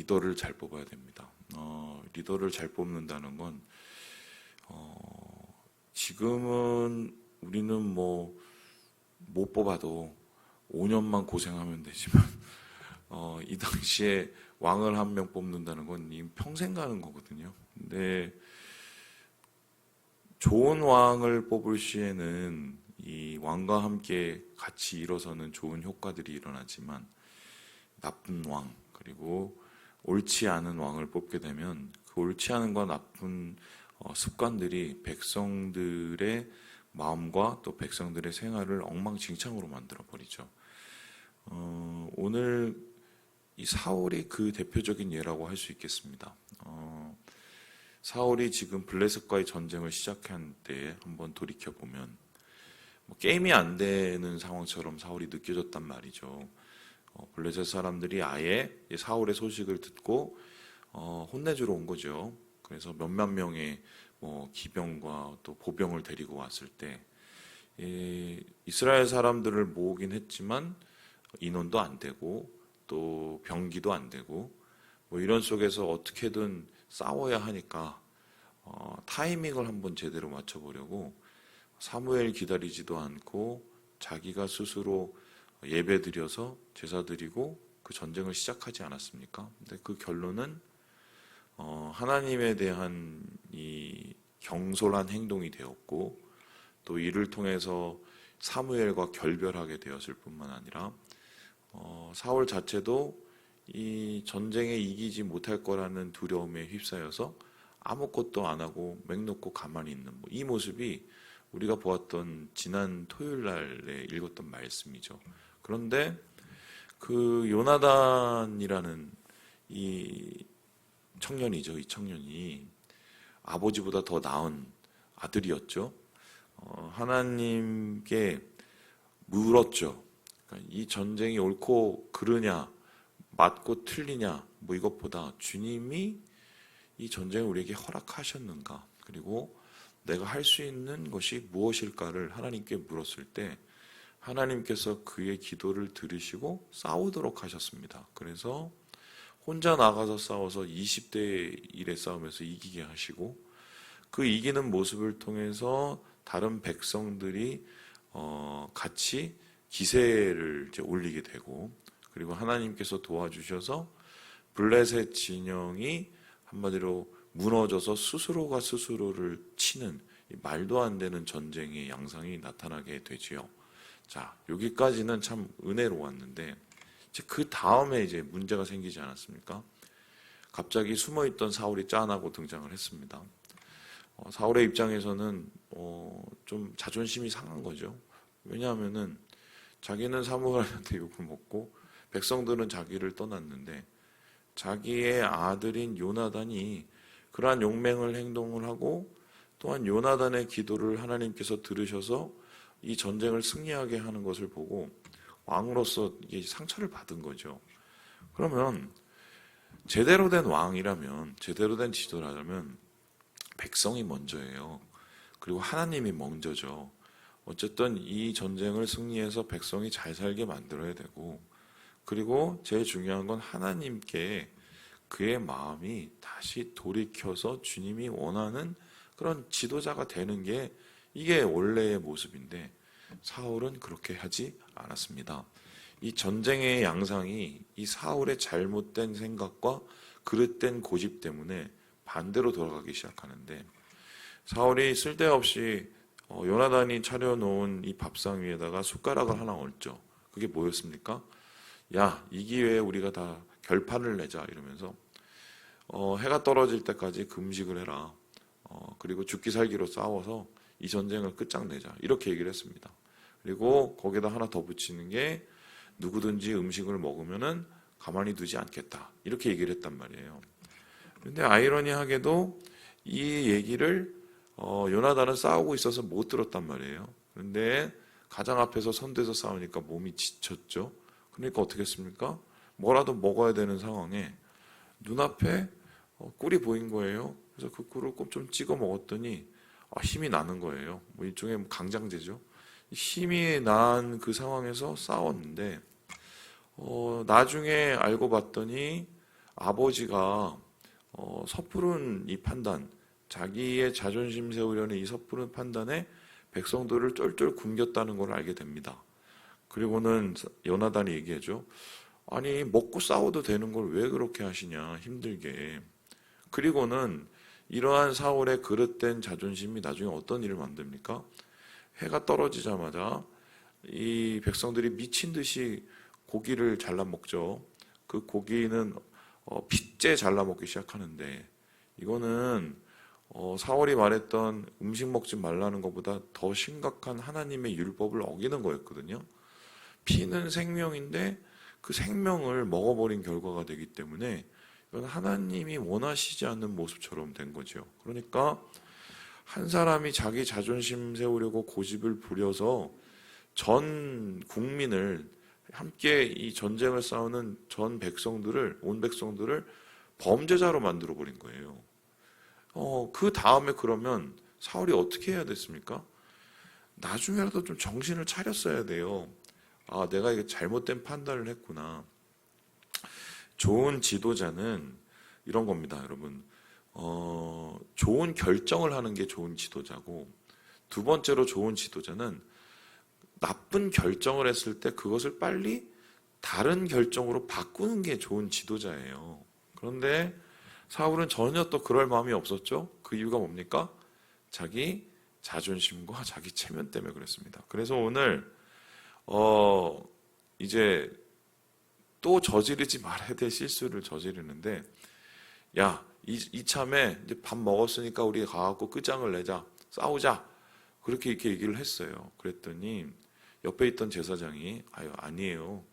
리더를 잘 뽑아야 됩니다. 리더를 잘 뽑는다는 건 지금은 우리는 뭐 못 뽑아도 5년만 고생하면 되지만 이 당시에 왕을 한 명 뽑는다는 건 평생 가는 거거든요. 근데 좋은 왕을 뽑을 시에는 이 왕과 함께 같이 일어서는 좋은 효과들이 일어나지만 나쁜 왕 그리고 옳지 않은 왕을 뽑게 되면 그 옳지 않은과 나쁜 습관들이 백성들의 마음과 또 백성들의 생활을 엉망진창으로 만들어 버리죠. 오늘 이 사울이 그 대표적인 예라고 할 수 있겠습니다. 사울이 지금 블레셋과의 전쟁을 시작한 때에 한번 돌이켜 보면 게임이 안 되는 상황처럼 사울이 느껴졌단 말이죠. 블레셋 사람들이 아예 사울의 소식을 듣고 혼내주러 온 거죠. 그래서 몇몇 명의 기병과 또 보병을 데리고 왔을 때 이스라엘 사람들을 모으긴 했지만 인원도 안 되고 또 병기도 안 되고 이런 속에서 어떻게든 싸워야 하니까 타이밍을 한번 제대로 맞춰보려고 사무엘 기다리지도 않고 자기가 스스로 예배 드려서 제사 드리고 그 전쟁을 시작하지 않았습니까? 근데 그 결론은 하나님에 대한 이 경솔한 행동이 되었고 또 이를 통해서 사무엘과 결별하게 되었을 뿐만 아니라 사울 자체도 이 전쟁에 이기지 못할 거라는 두려움에 휩싸여서 아무것도 안 하고 맹놓고 가만히 있는 이 모습이 우리가 보았던 지난 토요일 날에 읽었던 말씀이죠. 그런데 그 요나단이라는 이 청년이죠. 이 청년이 아버지보다 더 나은 아들이었죠. 하나님께 물었죠. 그러니까 이 전쟁이 옳고 그르냐, 맞고 틀리냐, 이것보다 주님이 이 전쟁을 우리에게 허락하셨는가, 그리고 내가 할 수 있는 것이 무엇일까를 하나님께 물었을 때 하나님께서 그의 기도를 들으시고 싸우도록 하셨습니다. 그래서 혼자 나가서 싸워서 20대 1의 싸움에서 이기게 하시고 그 이기는 모습을 통해서 다른 백성들이 같이 기세를 이제 올리게 되고 그리고 하나님께서 도와주셔서 블레셋 진영이 한마디로 무너져서 스스로가 스스로를 치는 말도 안 되는 전쟁의 양상이 나타나게 되지요. 자, 여기까지는 참 은혜로웠는데 그 다음에 이제 문제가 생기지 않았습니까? 갑자기 숨어있던 사울이 짠하고 등장을 했습니다. 사울의 입장에서는 좀 자존심이 상한 거죠. 왜냐하면은 자기는 사무엘한테 욕을 먹고 백성들은 자기를 떠났는데 자기의 아들인 요나단이 그러한 용맹을 행동을 하고 또한 요나단의 기도를 하나님께서 들으셔서 이 전쟁을 승리하게 하는 것을 보고 왕으로서 이게 상처를 받은 거죠. 그러면 제대로 된 왕이라면, 제대로 된 지도라면 백성이 먼저예요. 그리고 하나님이 먼저죠. 어쨌든 이 전쟁을 승리해서 백성이 잘 살게 만들어야 되고, 그리고 제일 중요한 건 하나님께 그의 마음이 다시 돌이켜서 주님이 원하는 그런 지도자가 되는 게 이게 원래의 모습인데 사울은 그렇게 하지 않았습니다. 이 전쟁의 양상이 이 사울의 잘못된 생각과 그릇된 고집 때문에 반대로 돌아가기 시작하는데 사울이 쓸데없이 요나단이 차려놓은 이 밥상 위에다가 숟가락을 하나 얹죠. 그게 뭐였습니까? 야, 이 기회에 우리가 다 결판을 내자 이러면서 해가 떨어질 때까지 금식을 해라. 그리고 죽기 살기로 싸워서 이 전쟁을 끝장내자 이렇게 얘기를 했습니다. 그리고 거기다 하나 더 붙이는 게 누구든지 음식을 먹으면은 가만히 두지 않겠다 이렇게 얘기를 했단 말이에요. 그런데 아이러니하게도 이 얘기를 요나단은 싸우고 있어서 못 들었단 말이에요. 그런데 가장 앞에서 선대서 싸우니까 몸이 지쳤죠. 그러니까 어떻게 했습니까? 뭐라도 먹어야 되는 상황에 눈앞에 꿀이 보인 거예요. 그래서 그 꿀을 꼭 좀 찍어 먹었더니 힘이 나는 거예요. 일종의 강장제죠. 힘이 난 그 상황에서 싸웠는데 나중에 알고 봤더니 아버지가 섣부른 이 판단, 자기의 자존심 세우려는 이 섣부른 판단에 백성들을 쫄쫄 굶겼다는 걸 알게 됩니다. 그리고는 요나단이 얘기하죠. 아니 먹고 싸워도 되는 걸 왜 그렇게 하시냐, 힘들게. 그리고는 이러한 사울의 그릇된 자존심이 나중에 어떤 일을 만듭니까? 해가 떨어지자마자 이 백성들이 미친 듯이 고기를 잘라 먹죠. 그 고기는 핏째 잘라 먹기 시작하는데, 이거는 사울이 말했던 음식 먹지 말라는 것보다 더 심각한 하나님의 율법을 어기는 거였거든요. 피는 생명인데 그 생명을 먹어버린 결과가 되기 때문에 이건 하나님이 원하시지 않는 모습처럼 된 거죠. 그러니까 한 사람이 자기 자존심 세우려고 고집을 부려서 전 국민을, 함께 이 전쟁을 싸우는 전 백성들을, 온 백성들을 범죄자로 만들어 버린 거예요. 그 다음에 그러면 사울이 어떻게 해야 됐습니까? 나중에라도 좀 정신을 차렸어야 돼요. 아, 내가 이게 잘못된 판단을 했구나. 좋은 지도자는 이런 겁니다, 여러분. 좋은 결정을 하는 게 좋은 지도자고, 두 번째로 좋은 지도자는 나쁜 결정을 했을 때 그것을 빨리 다른 결정으로 바꾸는 게 좋은 지도자예요. 그런데 사울은 전혀 또 그럴 마음이 없었죠. 그 이유가 뭡니까? 자기 자존심과 자기 체면 때문에 그랬습니다. 그래서 오늘 이제 또 저지르지 말아야 될 실수를 저지르는데, 야, 이참에 이제 밥 먹었으니까 우리 가갖고 끝장을 내자, 싸우자, 그렇게 이렇게 얘기를 했어요. 그랬더니 옆에 있던 제사장이 아니에요,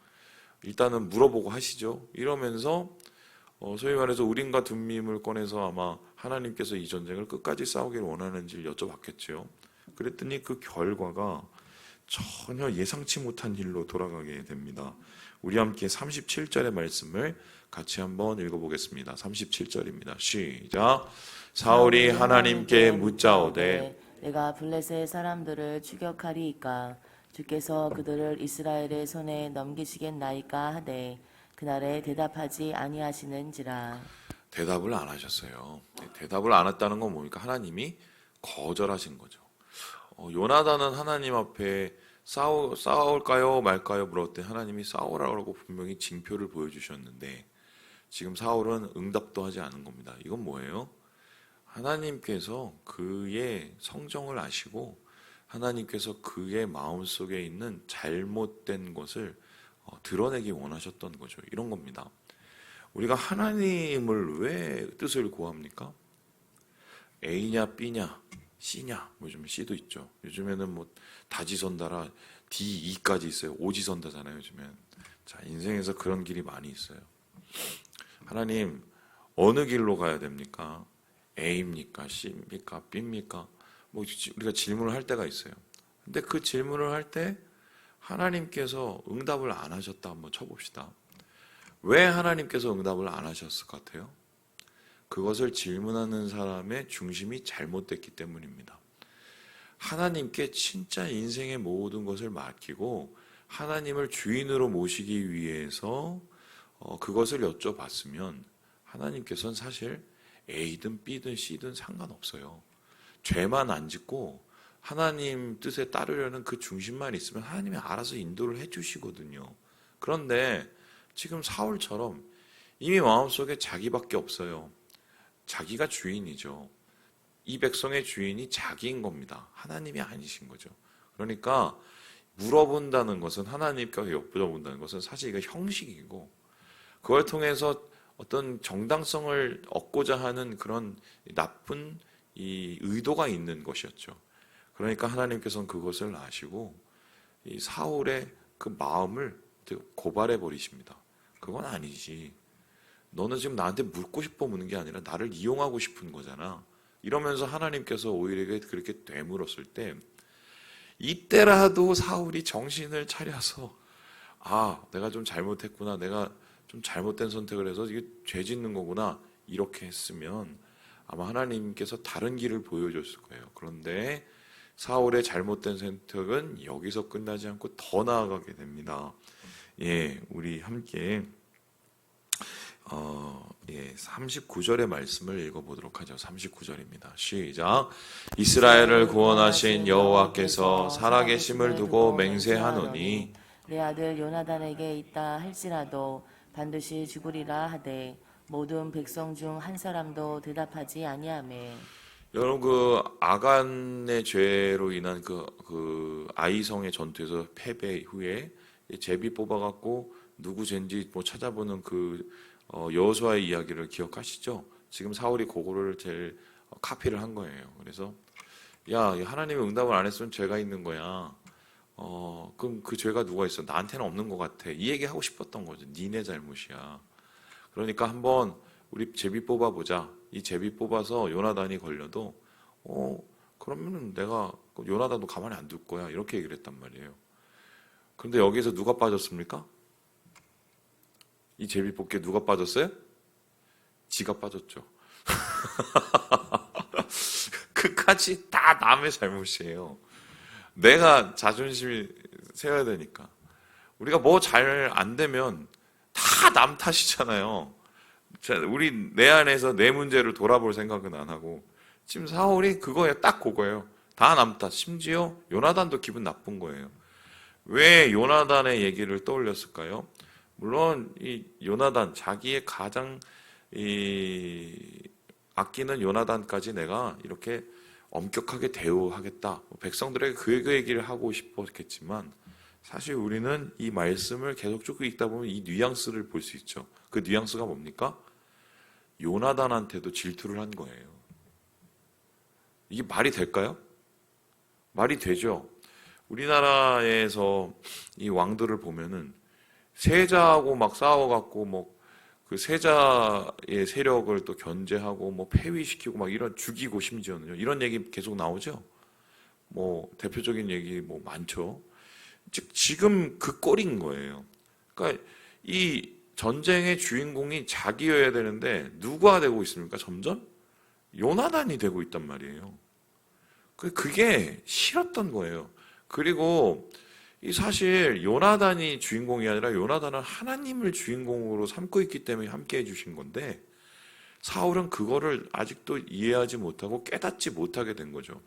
일단은 물어보고 하시죠, 이러면서 소위 말해서 우림과 둠밈을 꺼내서 아마 하나님께서 이 전쟁을 끝까지 싸우기를 원하는지를 여쭤봤겠죠. 그랬더니 그 결과가 전혀 예상치 못한 일로 돌아가게 됩니다. 우리 함께 37절의 말씀을 같이 한번 읽어보겠습니다. 37절입니다. 시작. 사울이 하나님께 묻자오되 내가 블레셋 사람들을 추격하리이까 주께서 그들을 이스라엘의 손에 넘기시겠나이까 하되 그날에 대답하지 아니하시는지라. 대답을 안 하셨어요. 대답을 안 했다는 건 뭡니까? 하나님이 거절하신 거죠. 요나단은 하나님 앞에 싸울까요 말까요 물었더니 하나님이 싸우라고 분명히 징표를 보여주셨는데, 지금 사울은 응답도 하지 않은 겁니다. 이건 뭐예요? 하나님께서 그의 성정을 아시고 하나님께서 그의 마음속에 있는 잘못된 것을 드러내기 원하셨던 거죠. 이런 겁니다. 우리가 하나님을 왜 뜻을 구합니까? A냐 B냐 C냐, 요즘 C도 있죠. 요즘에는 뭐 다지선다라 D, E까지 있어요. 오지선다잖아요, 요즘엔. 자, 인생에서 그런 길이 많이 있어요. 하나님, 어느 길로 가야 됩니까? A입니까? C입니까? B입니까? 뭐 우리가 질문을 할 때가 있어요. 근데 그 질문을 할 때 하나님께서 응답을 안 하셨다 한번 쳐봅시다. 왜 하나님께서 응답을 안 하셨을 것 같아요? 그것을 질문하는 사람의 중심이 잘못됐기 때문입니다. 하나님께 진짜 인생의 모든 것을 맡기고 하나님을 주인으로 모시기 위해서 그것을 여쭤봤으면 하나님께서는 사실 A든 B든 C든 상관없어요. 죄만 안 짓고 하나님 뜻에 따르려는 그 중심만 있으면 하나님이 알아서 인도를 해주시거든요. 그런데 지금 사울처럼 이미 마음속에 자기밖에 없어요. 자기가 주인이죠. 이 백성의 주인이 자기인 겁니다. 하나님이 아니신 거죠. 그러니까 물어본다는 것은, 하나님께 여쭤본다는 것은 사실 이거 형식이고, 그걸 통해서 어떤 정당성을 얻고자 하는 그런 나쁜 이 의도가 있는 것이었죠. 그러니까 하나님께서는 그것을 아시고 이 사울의 그 마음을 고발해 버리십니다. 그건 아니지. 너는 지금 나한테 묻고 싶어 묻는 게 아니라 나를 이용하고 싶은 거잖아. 이러면서 하나님께서 오히려 그렇게 되물었을 때, 이때라도 사울이 정신을 차려서 내가 좀 잘못했구나, 내가 좀 잘못된 선택을 해서 이게 죄 짓는 거구나, 이렇게 했으면 아마 하나님께서 다른 길을 보여줬을 거예요. 그런데 사울의 잘못된 선택은 여기서 끝나지 않고 더 나아가게 됩니다. 예, 우리 함께 39절의 말씀을 읽어보도록 하죠. 39절입니다. 시작. 이스라엘을 구원하신 여호와께서 살아계심을 두고 맹세하노니 내 아들 요나단에게 있다 할지라도 반드시 죽으리라 하되 모든 백성 중 한 사람도 대답하지 아니하매. 여러분 그 아간의 죄로 인한 그 아이성의 전투에서 패배 후에 제비 뽑아갖고 누구 죄인지 뭐 찾아보는 그 여호수아의 이야기를 기억하시죠? 지금 사울이 그거를 제일 카피를 한 거예요. 그래서 야 하나님이 응답을 안 했으면 죄가 있는 거야. 그럼 그 죄가 누가 있어? 나한테는 없는 것 같아. 이 얘기 하고 싶었던 거죠. 니네 잘못이야. 그러니까 한번 우리 제비 뽑아보자. 이 제비 뽑아서 요나단이 걸려도 그러면은 내가 요나단도 가만히 안 둘 거야. 이렇게 얘기를 했단 말이에요. 그런데 여기서 누가 빠졌습니까? 이 제비 뽑기에 누가 빠졌어요? 지가 빠졌죠. 끝까지 다 남의 잘못이에요. 내가 자존심이 세워야 되니까. 우리가 뭐 잘 안 되면 다 남 탓이잖아요. 우리 내 안에서 내 문제를 돌아볼 생각은 안 하고 지금 사울이 그거예요. 딱 그거예요. 다 남 탓. 심지어 요나단도 기분 나쁜 거예요. 왜 요나단의 얘기를 떠올렸을까요? 물론 이 요나단 자기의 가장 아끼는 요나단까지 내가 이렇게 엄격하게 대우하겠다. 백성들에게 그 얘기를 하고 싶었겠지만 사실 우리는 이 말씀을 계속 쭉 읽다 보면 이 뉘앙스를 볼 수 있죠. 그 뉘앙스가 뭡니까? 요나단한테도 질투를 한 거예요. 이게 말이 될까요? 말이 되죠. 우리나라에서 이 왕들을 보면은 세자하고 막 싸워갖고 뭐 그 세자의 세력을 또 견제하고 뭐 폐위시키고 막 이런 죽이고 심지어는요. 이런 얘기 계속 나오죠. 뭐 대표적인 얘기 뭐 많죠. 즉 지금 그 꼴인 거예요. 그러니까 이 전쟁의 주인공이 자기여야 되는데 누가 되고 있습니까? 점점 요나단이 되고 있단 말이에요. 그게 싫었던 거예요. 그리고 이 사실 요나단이 주인공이 아니라 요나단은 하나님을 주인공으로 삼고 있기 때문에 함께 해주신 건데 사울은 그거를 아직도 이해하지 못하고 깨닫지 못하게 된 거죠.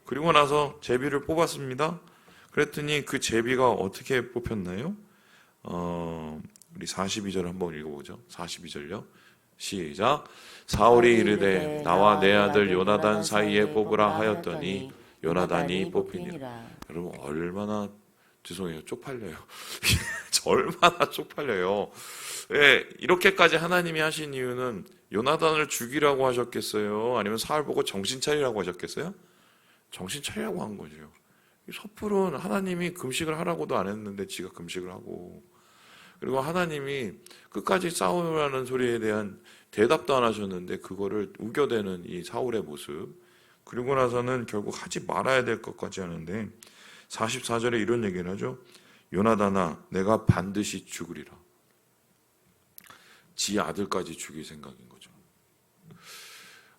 그리고 나서 제비를 뽑았습니다. 그랬더니 그 제비가 어떻게 뽑혔나요? 우리 42절 한번 읽어보죠. 42절요. 시작. 사울이 이르되 나와 내 아들 요나단 사이에 뽑으라 하였더니 요나단이 뽑히니라. 여러분 얼마나 죄송해요. 쪽팔려요. 얼마나 쪽팔려요. 왜 이렇게까지 하나님이 하신 이유는 요나단을 죽이라고 하셨겠어요? 아니면 사울 보고 정신 차리라고 하셨겠어요? 정신 차리라고 한 거죠. 섣부른 하나님이 금식을 하라고도 안 했는데 지가 금식을 하고 그리고 하나님이 끝까지 싸우라는 소리에 대한 대답도 안 하셨는데 그거를 우겨대는 이 사울의 모습 그리고 나서는 결국 하지 말아야 될 것까지 하는데 44절에 이런 얘기를 하죠. 요나단아 내가 반드시 죽으리라. 지 아들까지 죽일 생각인 거죠.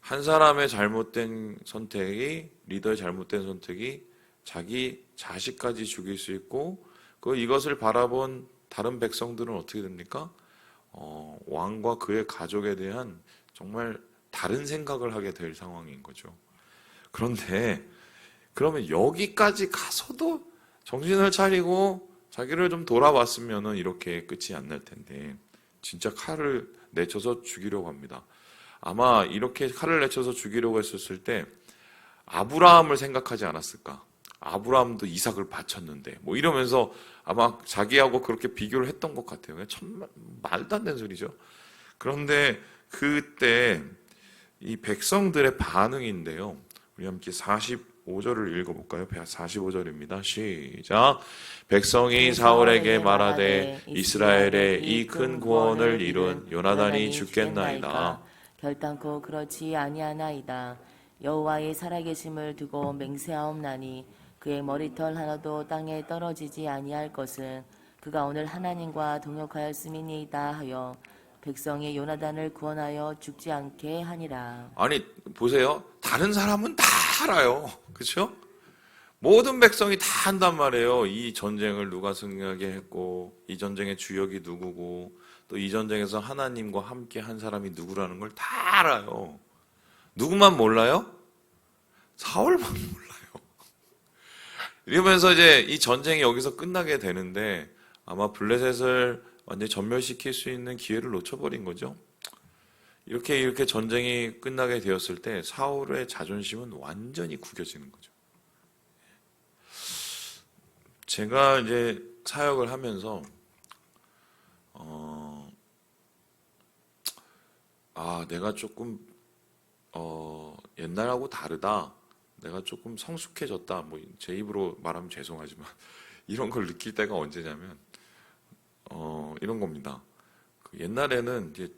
한 사람의 잘못된 선택이 리더의 잘못된 선택이 자기 자식까지 죽일 수 있고 이것을 바라본 다른 백성들은 어떻게 됩니까? 왕과 그의 가족에 대한 정말 다른 생각을 하게 될 상황인 거죠. 그런데 그러면 여기까지 가서도 정신을 차리고 자기를 좀 돌아봤으면 이렇게 끝이 안 날 텐데 진짜 칼을 내쳐서 죽이려고 합니다. 아마 이렇게 칼을 내쳐서 죽이려고 했었을 때 아브라함을 생각하지 않았을까? 아브라함도 이삭을 바쳤는데 뭐 이러면서 아마 자기하고 그렇게 비교를 했던 것 같아요. 참 말도 안 되는 소리죠. 그런데 그때 이 백성들의 반응인데요. 우리 함께 45절을 읽어볼까요? 45절입니다. 시작. 백성이 사울에게 말하되 이스라엘의 이 큰 구원을 이룬 요나단이 죽겠나이다. 결단코 그렇지 아니하나이다. 여호와의 살아계심을 두고 맹세하옵나니 그의 머리털 하나도 땅에 떨어지지 아니할 것은 그가 오늘 하나님과 동역하였음이니이다 하여 백성이 요나단을 구원하여 죽지 않게 하니라. 아니 보세요. 다른 사람은 다 알아요. 그렇죠? 모든 백성이 다 한단 말이에요. 이 전쟁을 누가 승리하게 했고 이 전쟁의 주역이 누구고 또 이 전쟁에서 하나님과 함께 한 사람이 누구라는 걸 다 알아요. 누구만 몰라요? 사울만 몰라요. 이러면서 이제 이 전쟁이 여기서 끝나게 되는데 아마 블레셋을 완전히 전멸시킬 수 있는 기회를 놓쳐버린 거죠. 이렇게 전쟁이 끝나게 되었을 때 사울의 자존심은 완전히 구겨지는 거죠. 제가 이제 사역을 하면서 내가 조금 옛날하고 다르다. 내가 조금 성숙해졌다. 뭐 제 입으로 말하면 죄송하지만 이런 걸 느낄 때가 언제냐면 이런 겁니다. 그 옛날에는 이제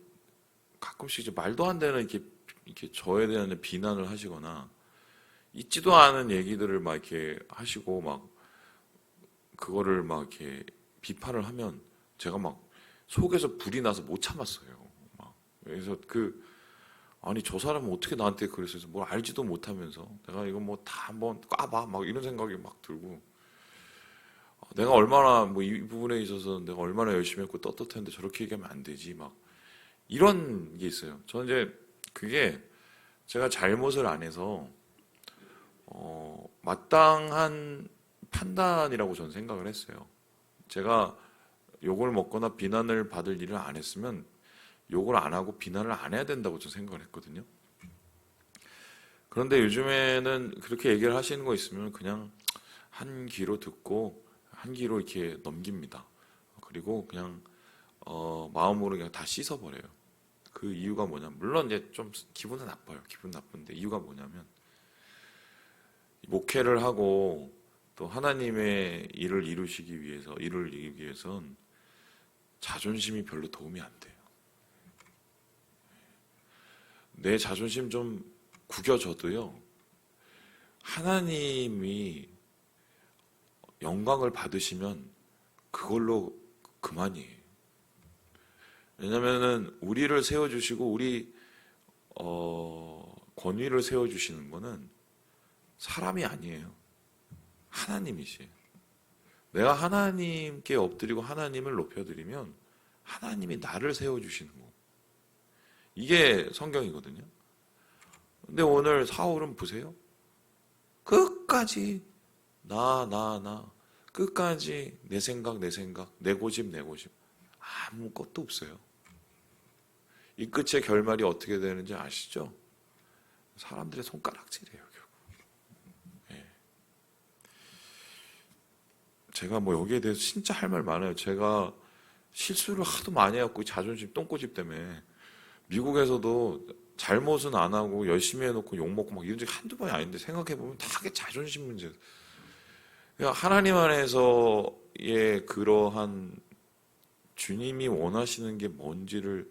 가끔씩 이제 말도 안 되는 이렇게 저에 대한 비난을 하시거나 있지도 않은 얘기들을 막 이렇게 하시고 막 그거를 막 이렇게 비판을 하면 제가 막 속에서 불이 나서 못 참았어요. 막 그래서 아니 저 사람은 어떻게 나한테 그랬어요? 뭘 알지도 못하면서 내가 이거 뭐 다 한번 까봐 막 이런 생각이 막 들고 내가 얼마나 뭐 이 부분에 있어서 내가 얼마나 열심히 했고 떳떳했는데 저렇게 얘기하면 안 되지 막 이런 게 있어요. 저는 이제 그게 제가 잘못을 안 해서 마땅한 판단이라고 저는 생각을 했어요. 제가 욕을 먹거나 비난을 받을 일을 안 했으면 욕을 안 하고 비난을 안 해야 된다고 저는 생각을 했거든요. 그런데 요즘에는 그렇게 얘기를 하시는 거 있으면 그냥 한 귀로 듣고 한 귀로 이렇게 넘깁니다. 그리고 그냥 마음으로 그냥 다 씻어버려요. 그 이유가 뭐냐? 물론 이제 좀 기분은 나빠요. 기분 나쁜데 이유가 뭐냐면 목회를 하고 또 하나님의 일을 이루기 위해선 자존심이 별로 도움이 안 돼요. 내 자존심 좀 구겨져도요. 하나님이 영광을 받으시면 그걸로 그만이에요. 왜냐면은 우리를 세워주시고 우리 권위를 세워주시는 거는 사람이 아니에요. 하나님이시에요. 내가 하나님께 엎드리고 하나님을 높여드리면 하나님이 나를 세워주시는 거. 이게 성경이거든요. 근데 오늘 사울은 보세요. 끝까지 나 끝까지 내 생각 내 고집 아무것도 없어요. 이 끝의 결말이 어떻게 되는지 아시죠? 사람들의 손가락질이에요. 결국. 예. 제가 뭐 여기에 대해서 진짜 할 말 많아요. 제가 실수를 하도 많이 해갖고 자존심 똥꼬집 때문에 미국에서도 잘못은 안 하고 열심히 해놓고 욕먹고 막 이런 적이 한두 번이 아닌데 생각해보면 다 그게 자존심 문제예요. 하나님 안에서의 그러한 주님이 원하시는 게 뭔지를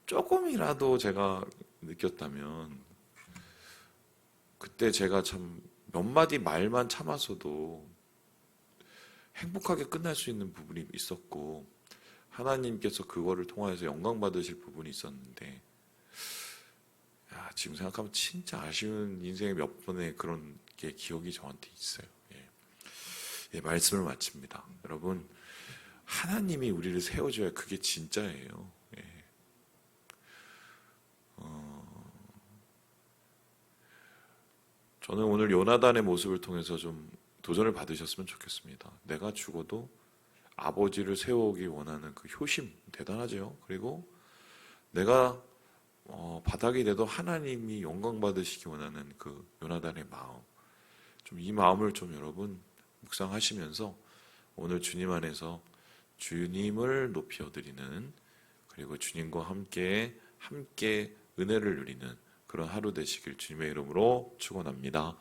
조금이라도 제가 느꼈다면 그때 제가 참 몇 마디 말만 참았어도 행복하게 끝날 수 있는 부분이 있었고 하나님께서 그거를 통하여서 영광 받으실 부분이 있었는데 지금 생각하면 진짜 아쉬운 인생의 몇 번의 그런 게 기억이 저한테 있어요. 예, 말씀을 마칩니다. 여러분 하나님이 우리를 세워줘야 그게 진짜예요. 예. 저는 오늘 요나단의 모습을 통해서 좀 도전을 받으셨으면 좋겠습니다. 내가 죽어도 아버지를 세우기 원하는 그 효심 대단하죠. 그리고 내가 바닥이 돼도 하나님이 영광 받으시기 원하는 그 요나단의 마음, 좀 이 마음을 좀 여러분 묵상하시면서 오늘 주님 안에서 주님을 높여드리는 그리고 주님과 함께 은혜를 누리는 그런 하루 되시길 주님의 이름으로 축원합니다.